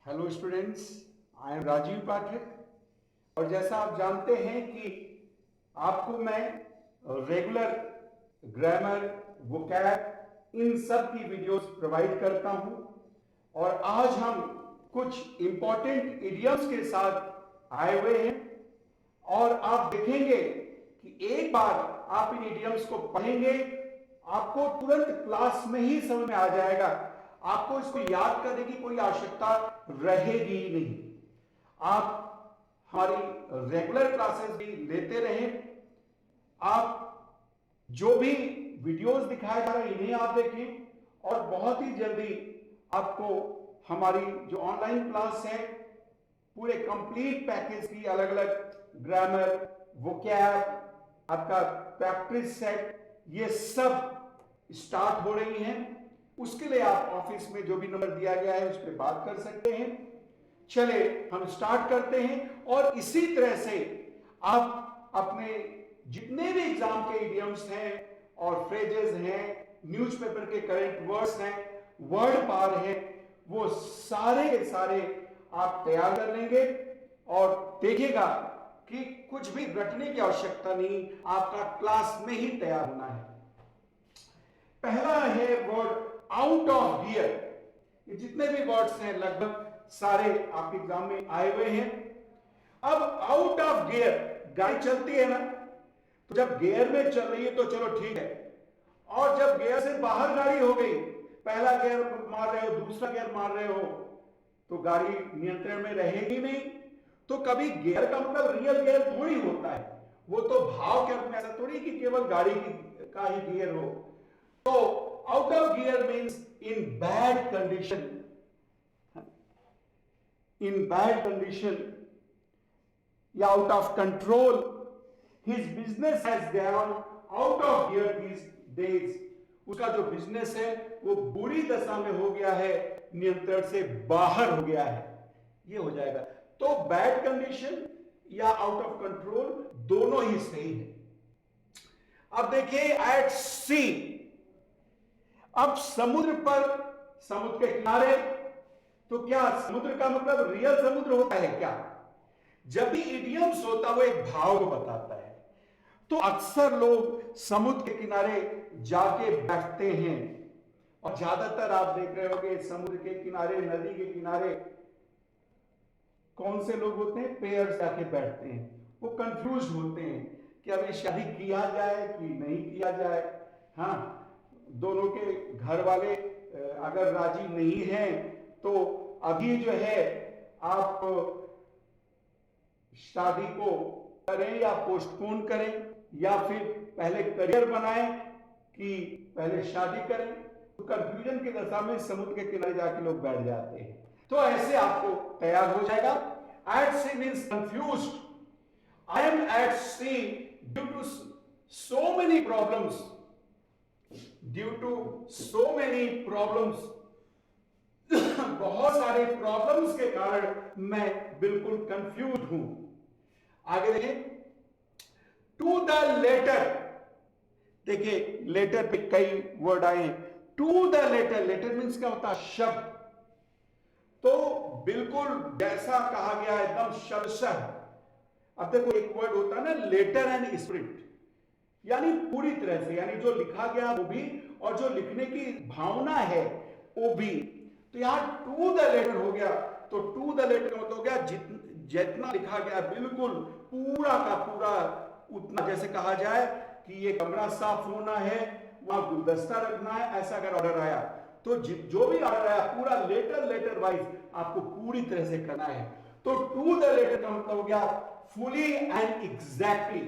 Hello students, I am Rajeev Pathak. और जैसा आप जानते हैं कि आपको मैं रेगुलर ग्रामर, वोकैब इन सब की वीडियोस प्रोवाइड करता हूं। और आज हम कुछ इंपॉर्टेंट इडियम्स के साथ आए हुए हैं और आप देखेंगे कि एक बार आप इन इडियम्स को पढ़ेंगे, आपको तुरंत क्लास में ही समझ में आ जाएगा। आपको इसको याद करने की कोई आवश्यकता रहेगी ही नहीं। आप हमारी रेगुलर क्लासेस भी लेते रहें। आप जो भी वीडियोस दिखाए जा रहे हैं इन्हें आप देखें और बहुत ही जल्दी आपको हमारी जो ऑनलाइन क्लास है पूरे कंप्लीट पैकेज की अलग अलग ग्रामर, वोकैब, आपका प्रैक्टिस सेट, ये सब स्टार्ट हो रही हैं। उसके लिए आप ऑफिस में जो भी नंबर दिया गया है उस पर बात कर सकते हैं। चले हम स्टार्ट करते हैं। और इसी तरह से आप अपने जितने भी एग्जाम के इडियम्स हैं और फ्रेजेस हैं, न्यूज़पेपर के करंट वर्ड्स हैं, वर्ड पार है, वो सारे के सारे आप तैयार कर लेंगे और देखिएगा कि कुछ भी रटने की आवश्यकता नहीं, आपका क्लास में ही तैयार होना है। पहला है वर्ड आउट ऑफ गियर। ये जितने भी वर्ड्स हैं लगभग सारे आपके एग्जाम में आए हुए हैं। अब आउट ऑफ गियर, गाड़ी चलती है ना, तो जब गियर में चल रही है तो चलो ठीक है, और जब गियर से बाहर गाड़ी हो गई, पहला गियर मार रहे हो, दूसरा गियर मार रहे हो, तो गाड़ी नियंत्रण में रहेगी नहीं। तो कभी गियर का मतलब रियल गियर थोड़ी होता है, वो तो भाव के अर्थ में, ऐसा थोड़ी कि केवल गाड़ी का ही गियर हो। तो out of gear means in bad condition, in bad condition या out of control. His business has gone out of gear these days. उसका जो बिजनेस है वो बुरी दशा में हो गया है, नियंत्रण से बाहर हो गया है, ये हो जाएगा। तो बैड कंडीशन या आउट ऑफ कंट्रोल दोनों ही सही है। अब देखिए एट सी, अब समुद्र पर, समुद्र के किनारे, तो क्या समुद्र का मतलब रियल समुद्र होता है क्या? जब भी इडियम्स होता है वो एक भाव को बताता है। तो अक्सर लोग समुद्र के किनारे जाके बैठते हैं, और ज्यादातर आप देख रहे होंगे समुद्र के किनारे, नदी के किनारे कौन से लोग होते हैं? पेयर्स जाके बैठते हैं। वो कंफ्यूज होते हैं कि अभी शादी किया जाए कि नहीं किया जाए। हाँ, दोनों के घर वाले अगर राजी नहीं हैं तो अभी जो है आप शादी को करें या पोस्टपोन करें, या फिर पहले करियर बनाएं कि पहले शादी करें। तो कंफ्यूजन की दशा में समुद्र के किनारे जाके लोग बैठ जाते हैं। तो ऐसे आपको तैयार हो जाएगा। At sea means confused. I am at sea due to so many problems, due to so many problems. बहुत सारे प्रॉब्लम्स के कारण मैं बिल्कुल कंफ्यूज हूं। आगे देखिए, टू द लेटर। देखिए लेटर पे कई वर्ड आए हैं। To the letter, letter means क्या होता है? शब्द। तो बिल्कुल जैसा कहा गया एकदम शब्दशः। अब देखो एक वर्ड होता है ना, लेटर एंड स्पिरिट, यानी पूरी तरह से, यानी जो लिखा गया वो भी और जो लिखने की भावना है वो भी। तो यहां टू द लेटर हो गया, तो टू द लेटर मतलब हो गया जितना लिखा गया बिल्कुल पूरा का पूरा उतना। जैसे कहा जाए कि ये कमरा साफ होना है, वहां गुलदस्ता रखना है, ऐसा अगर ऑर्डर आया तो जो भी ऑर्डर आया पूरा लेटर वाइज आपको पूरी तरह से करना है। तो टू द लेटर का मतलब हो गया फुली एंड एग्जैक्टली।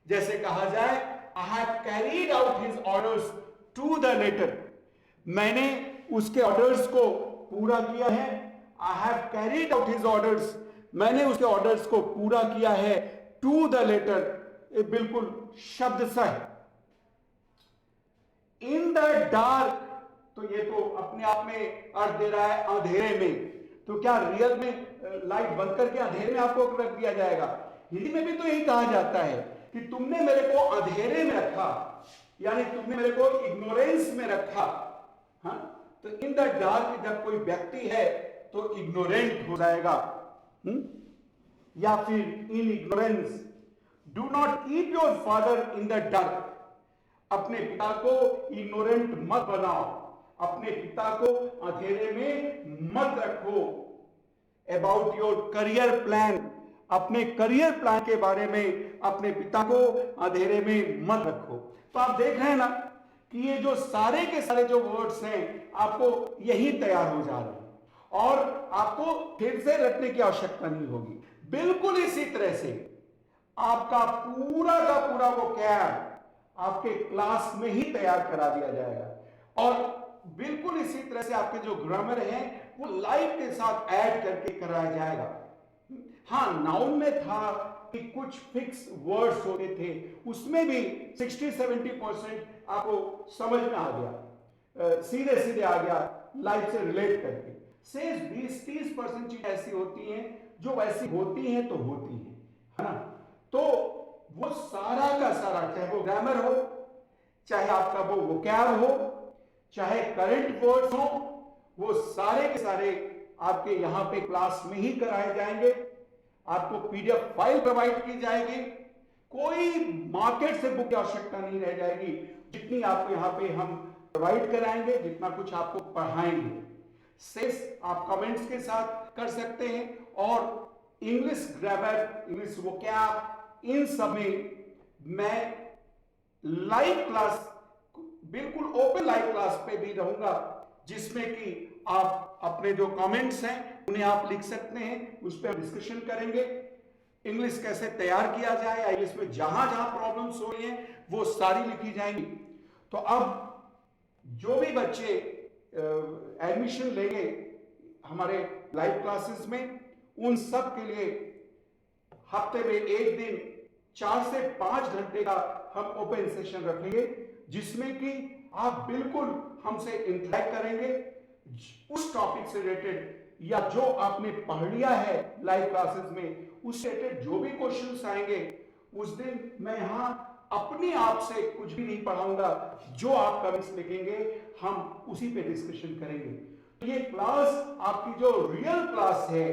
जैसे कहा जाए I have carried out his orders to the letter, मैंने उसके ऑर्डर्स को पूरा किया है। I have carried out his orders, मैंने उसके ऑर्डर्स को पूरा किया है। टू द लेटर बिल्कुल शब्दशः। इन द डार्क, तो ये तो अपने आप में अर्थ दे रहा है अंधेरे में। तो क्या रियल में लाइट बंद करके अंधेरे में आपको रख दिया जाएगा? हिंदी में भी तो यही कहा जाता है कि तुमने मेरे को अंधेरे में रखा, यानी तुमने मेरे को इग्नोरेंस में रखा। हाँ, तो इन द डार्क जब कोई व्यक्ति है तो इग्नोरेंट हो जाएगा, या फिर in ignorance. Do not keep your father in the dark, अपने पिता को इग्नोरेंट मत बनाओ, अपने पिता को अंधेरे में मत रखो। अबाउट योर करियर प्लान, अपने करियर प्लान के बारे में अपने पिता को अंधेरे में मत रखो। तो आप देख रहे हैं ना कि ये जो सारे के सारे जो वर्ड्स हैं आपको यही तैयार हो जा रहे हैं और आपको फिर से रटने की आवश्यकता नहीं होगी। बिल्कुल इसी तरह से आपका पूरा का पूरा वो कैब आपके क्लास में ही तैयार करा दिया जाएगा और बिल्कुल इसी तरह से आपके जो ग्रामर है वो लाइव के साथ ऐड करके कराया जाएगा। हाँ, नाउन में था कि कुछ फिक्स वर्ड्स होते थे, उसमें भी 60-70% आपको समझ में आ गया, सीधे सीधे आ गया लाइफ से रिलेट करके। शेष 20-30% चीज ऐसी होती हैं जो वैसी होती हैं तो होती हैं, है ना। तो वो सारा का सारा, चाहे वो ग्रामर हो, चाहे आपका वो वोकैब हो, चाहे करंट वर्ड्स हो, वो सारे के सारे आपके यहां पे क्लास में ही कराए जाएंगे। आपको पीडीएफ फाइल प्रोवाइड की जाएगी, कोई मार्केट से बुक की आवश्यकता नहीं रह जाएगी। जितनी आपको यहां पे हम प्रोवाइड कराएंगे, जितना कुछ आपको पढ़ाएंगे, शेष आप कमेंट्स के साथ कर सकते हैं। और इंग्लिश ग्रामर, इंग्लिश वोकैब, इन सब में मैं लाइव क्लास, बिल्कुल ओपन लाइव क्लास पे भी रहूंगा, जिसमें कि आप अपने जो कमेंट्स हैं उन्हें आप लिख सकते हैं, उस पर डिस्कशन करेंगे। इंग्लिश कैसे तैयार किया जाए, इंग्लिश में जहां जहां प्रॉब्लम्स हो रही हैं वो सारी लिखी जाएंगी। तो अब जो भी बच्चे एडमिशन लेंगे हमारे लाइव क्लासेस में, उन सब के लिए हफ्ते में एक दिन 4 से 5 घंटे का हम ओपन सेशन रखेंगे, जिसमें कि आप बिल्कुल हमसे इंटरेक्ट करेंगे उस टॉपिक से रिलेटेड, या जो आपने पढ़ लिया है लाइव क्लासेस में उससे रिलेटेड जो भी क्वेश्चंस आएंगे, उस दिन मैं यहां अपने आप से कुछ भी नहीं पढ़ाऊंगा, जो आप कमेंट्स लिखेंगे हम उसी पे डिस्कशन करेंगे। तो ये क्लास आपकी जो रियल क्लास है,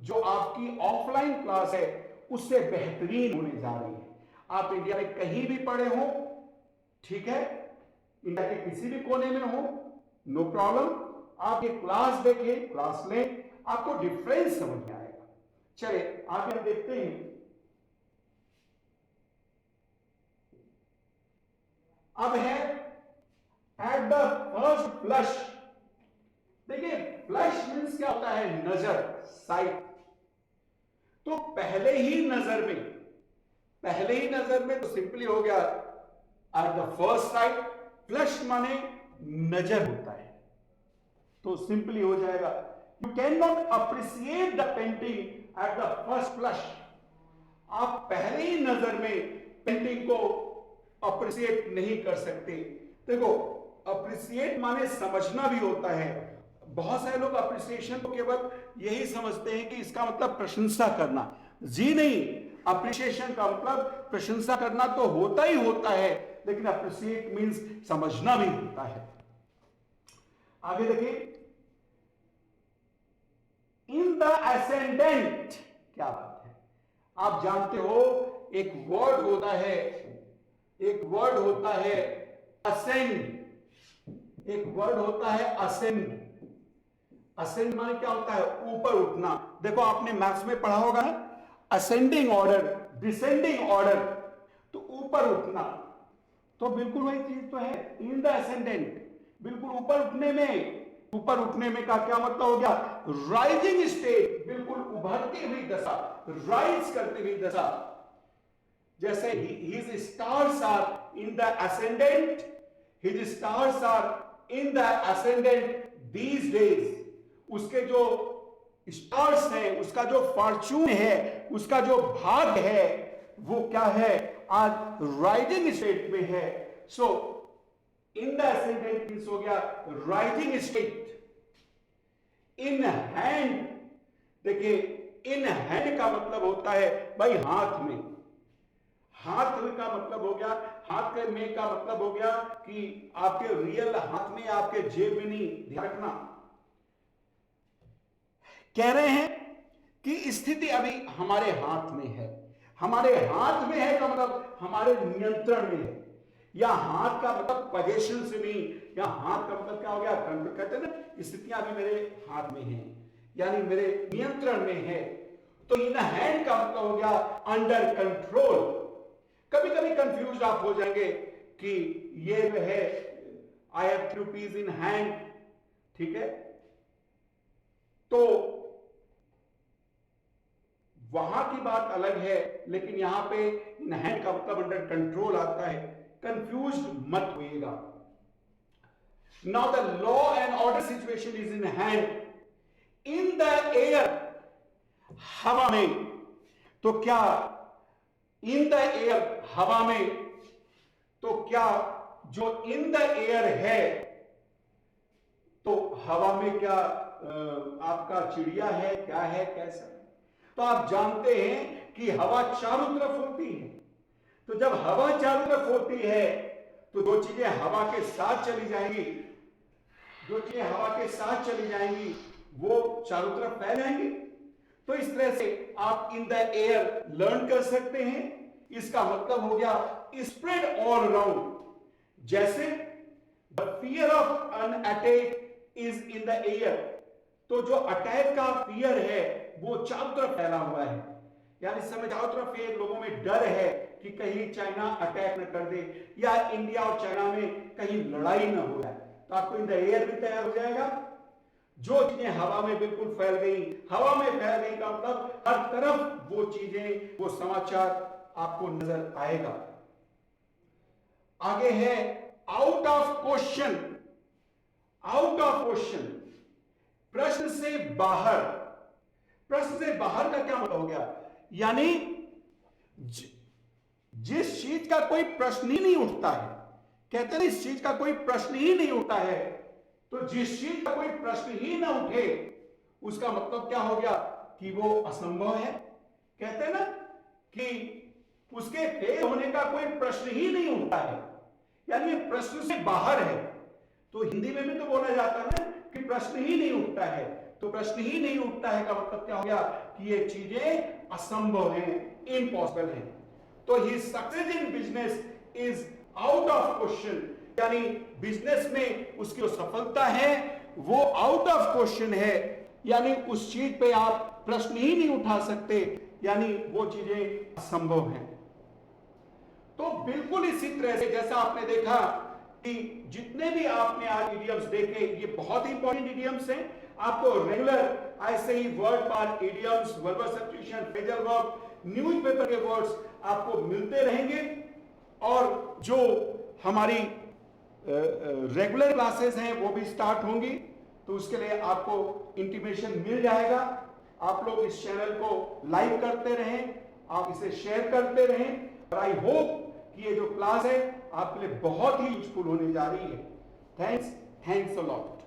जो आपकी ऑफलाइन क्लास है, उससे बेहतरीन होने जा रही है। आप इंडिया में कहीं भी पढ़े हो, ठीक है, इंडिया के किसी भी कोने में हो, नो प्रॉब्लम, आप ये क्लास देखें, क्लास लें, आपको डिफरेंस समझ में आएगा। चलिए आगे हम देखते हैं। अब है एट द फर्स्ट फ्लश। देखिए फ्लश मीन्स क्या होता है, नजर, साइट। तो पहले ही नजर में तो सिंपली हो गया at the first sight. Flush माने नजर होता है, तो सिंपली हो जाएगा you can not appreciate the painting at the first flush. आप पहले ही नजर में पेंटिंग को अप्रिशिएट नहीं कर सकते। देखो अप्रिशिएट माने समझना भी होता है। बहुत सारे लोग अप्रिसिएशन को केवल यही समझते हैं कि इसका मतलब प्रशंसा करना। जी नहीं, अप्रिसिएशन का मतलब प्रशंसा करना तो होता ही होता है, लेकिन अप्रिशिएट मीन्स समझना भी होता है। आगे देखिए, इन द असेंडेंट, क्या बात है। आप जानते हो एक वर्ड होता है, असेंड, एक वर्ड होता है असेंड। असेंड माने क्या होता है, ऊपर उठना। देखो आपने मैथ्स में पढ़ा होगा ना, असेंडिंग ऑर्डर, डिसेंडिंग ऑर्डर, तो ऊपर उठना। तो बिल्कुल वही चीज तो है इन द असेंडेंट, बिल्कुल ऊपर उठने में। ऊपर उठने में का क्या मतलब हो गया, राइजिंग स्टेट, बिल्कुल उभरती हुई दशा, राइज करती हुई दशा। जैसे his stars are in the ascendant, his stars are in the ascendant these days. उसके जो स्टार्स हैं, उसका जो फॉर्च्यून है, उसका जो भाग्य है, वो क्या है, आज राइजिंग स्टेट में है। सो इन द असेंडेंट मींस हो गया राइजिंग स्टेट। इन हैंड, देखिए इन हैंड का मतलब होता है भाई हाथ में। हाथ का मतलब हो गया, हाथ में का मतलब हो गया कि आपके रियल हाथ में, आपके जेब में नहीं, ध्यान रखना। कह रहे हैं कि स्थिति अभी हमारे हाथ में है। हमारे हाथ में है का मतलब हमारे नियंत्रण में है, या हाथ का मतलब पोजीशन से नहीं, या हाथ का मतलब क्या हो गया, कंट्रोल। कहते हैं ना स्थितियां अभी मेरे हाथ में हैं, यानी मेरे नियंत्रण में है। तो इन हैंड का मतलब हो गया अंडर कंट्रोल। कभी कभी कंफ्यूज आप हो जाएंगे कि ये जो है आई हैव ₹3 इन हैंड, ठीक है, तो वहां की बात अलग है, लेकिन यहां पे इन हैंड का मतलब अंडर कंट्रोल आता है। कंफ्यूज मत होइएगा। Now the law and order situation is in hand in the air, हवा में। तो क्या इन द एयर, हवा में, तो क्या जो इन द एयर है, तो हवा में क्या आपका चिड़िया है, क्या है, कैसा? तो आप जानते हैं कि हवा चारों तरफ होती है। तो जब हवा चारों तरफ होती है तो जो चीजें हवा के साथ चली जाएंगी, जो चीजें हवा के साथ चली जाएंगी वो चारों तरफ फैल जाएंगी। तो इस तरह से आप इन द एयर लर्न कर सकते हैं। इसका मतलब हो गया स्प्रेड ऑल अराउंड। जैसे the fear of an attack is in the air, तो जो अटैक का फियर है वो चारों तरफ फैला हुआ है, यानी इस समय चारों तरफ ये लोगों में डर है कि कहीं चाइना अटैक न कर दे, या इंडिया और चाइना में कहीं लड़ाई न हो जाए। तो आपको इन द एयर भी तैयार हो जाएगा। जो चीजें हवा में बिल्कुल फैल गई, हवा में फैल गई का मतलब हर तरफ वो चीजें, वो समाचार आपको नजर आएगा। आगे है out of question. Out of question, प्रश्न से बाहर। प्रश्न से बाहर का क्या मतलब हो गया, यानी जिस चीज का कोई प्रश्न ही नहीं उठता है, कहते हैं इस चीज का कोई प्रश्न ही नहीं उठता है, तो जिस चीज का कोई प्रश्न ही ना उठे उसका मतलब क्या हो गया कि वो असंभव है। कहते हैं ना कि उसके फेल होने का कोई प्रश्न ही नहीं उठता है, यानी प्रश्न से बाहर है। तो हिंदी में भी तो बोला जाता है कि प्रश्न ही नहीं उठता है। तो प्रश्न ही नहीं उठता है का मतलब क्या हो गया कि ये चीजें असंभव हैं, इम्पॉसिबल हैं। तो ही success in business is out of question, यानी बिजनेस में उसकी जो सफलता है वो आउट ऑफ क्वेश्चन है, यानी उस चीज पे आप प्रश्न ही नहीं उठा सकते, यानी वो चीजें असंभव हैं। तो बिल्कुल इसी तरह से जैसा आपने देखा कि जितने भी आपने आज इडियम्स देखे ये बहुत ही इंपॉर्टेंट इडियम्स हैं। आपको रेगुलर ऐसे ही word part idioms, verbal substitution, phrasal verb, newspaper के वर्ड्स आपको मिलते रहेंगे। और जो हमारी रेगुलर क्लासेस हैं वो भी स्टार्ट होंगी, तो उसके लिए आपको इंटीमेशन मिल जाएगा। आप लोग इस चैनल को लाइक करते रहें, आप इसे शेयर करते रहें, और आई होप कि ये जो क्लास है आपके लिए बहुत ही यूजफुल होने जा रही है। Thanks a lot.